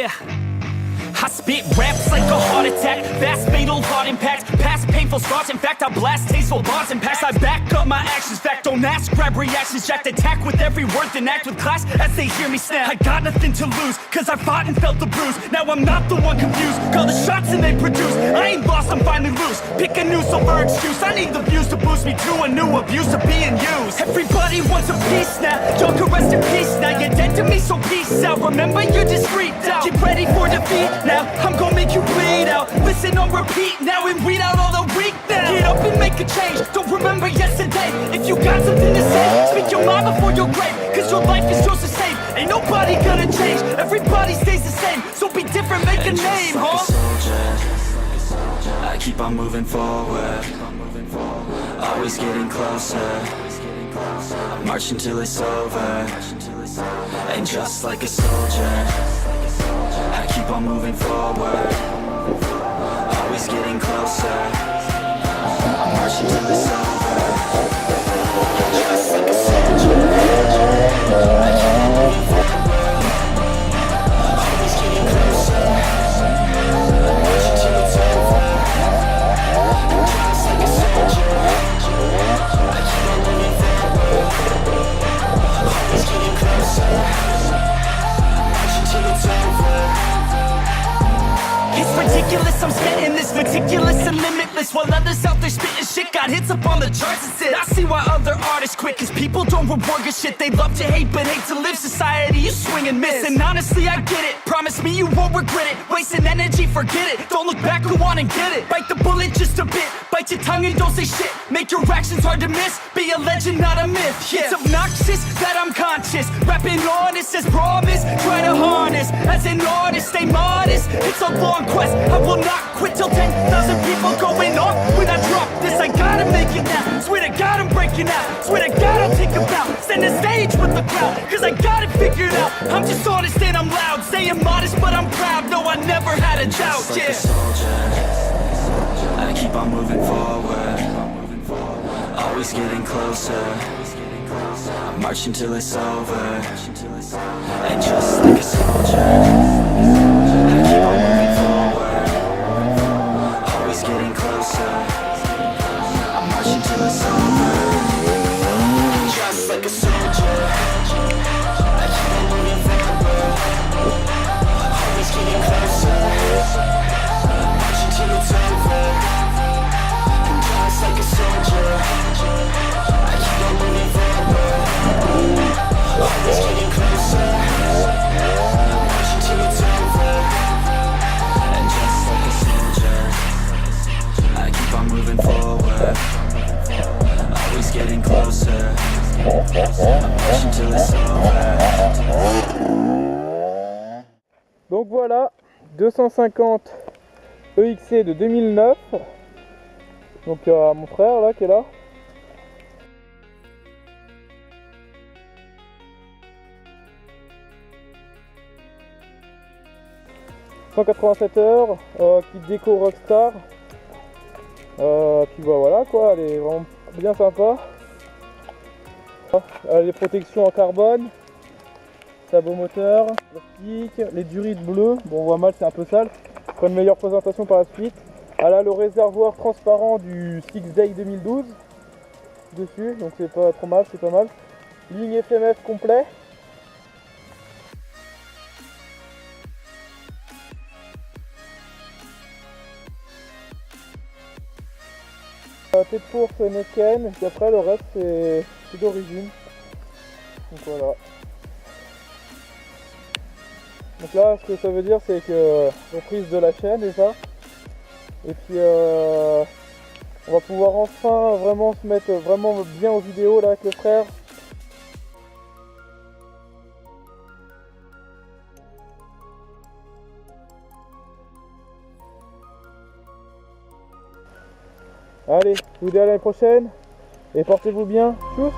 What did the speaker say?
Yeah, I spit raps like a heart attack, fast fatal heart impact, past painful scars. In fact, I blast tasteful bars and packs. I back up my actions, fact don't ask, grab reactions, jacked attack with every word, then act with class as they hear me snap. I got nothing to lose, cause I fought and felt the bruise. Now I'm not the one confused, call the shots and they produce. I ain't lost, I'm finally loose, pick a new silver excuse. I need the views to boost me to a new abuse of being used. Everybody wants a piece now, y'all can rest in peace now. You're dead to me, so peace out. Remember you're discreet out, get ready for defeat now. I'm gonna make you bleed out, listen on repeat now and weed out all the weak now. Get up and make a change, don't remember yesterday. If you got something to say, speak your mind before your grave, cause your life is yours to save. Ain't nobody gonna change, everybody stays the same. So be different, make a name, huh? I keep on moving forward, always getting closer. I'm marching till it's over, and just like a soldier, I keep on moving forward, always getting closer. I'm marching till it's over, just like a soldier, I keep on moving forward, always getting closer. I'm marching till it's over, just like a soldier, I keep on moving forward, always getting closer. I'm marching till it's over. It's ridiculous, I'm spitting this meticulous and limitless, while others out there spitting shit got hits up on the charts and shit. I see why other artists quit, cause people don't reward good shit. They love to hate but hate to live. Society, you swing and miss, and honestly I get it. Promise me you won't regret it, wasting energy, forget it. Don't look back, go on and get it. Bite the bullet just a bit, bite your tongue and don't say shit. Make your actions hard to miss, be a legend not a myth. Yeah. It's obnoxious that I'm conscious, rapping honest as promise. Try to harness, as an artist, stay modest. It's a long quest, I will not quit till 10,000 people going on. When I drop this, I gotta make it now. Swear to God I'm breaking out, swear to God I'll take a bow. Stand the stage with the crowd, cause I got it figured out. I'm just honest and I'm loud, staying modest but I'm proud. No, I never had a doubt, Just like yeah. a soldier, I keep on moving forward, always getting closer. I'm marching till it's over, and just like a soldier, I keep on moving forward, always getting closer. I'm marching till it's over, just like a soldier, I keep on moving forward, always getting closer. I'm marching till it's over, and just like a soldier, I keep on moving forward, always getting closer. I'm marching till it's over, and just like a soldier, I keep on moving forward, always getting closer. I'm marching till it's over. Donc voilà, 250 EXC de 2009. Donc il y a mon frère là qui est là. « 187 heures, kit déco Rockstar. Puis bah voilà quoi, elle est vraiment bien sympa. Les protections en carbone, sabot moteur, plastique, les durites bleues. Bon on voit mal, c'est un peu sale. Pour une meilleure présentation par la suite. Elle a le réservoir transparent du 6 Day 2012 dessus, donc c'est pas trop mal, c'est pas mal. Ligne FMF complet. Tête de course Necken, et puis après le reste c'est d'origine. Donc voilà. Donc là ce que ça veut dire c'est que reprise de la chaîne déjà. Et puis on va pouvoir enfin vraiment se mettre vraiment bien aux vidéos là avec le frère. Allez, je vous dis à l'année prochaine et portez-vous bien. Tchuss.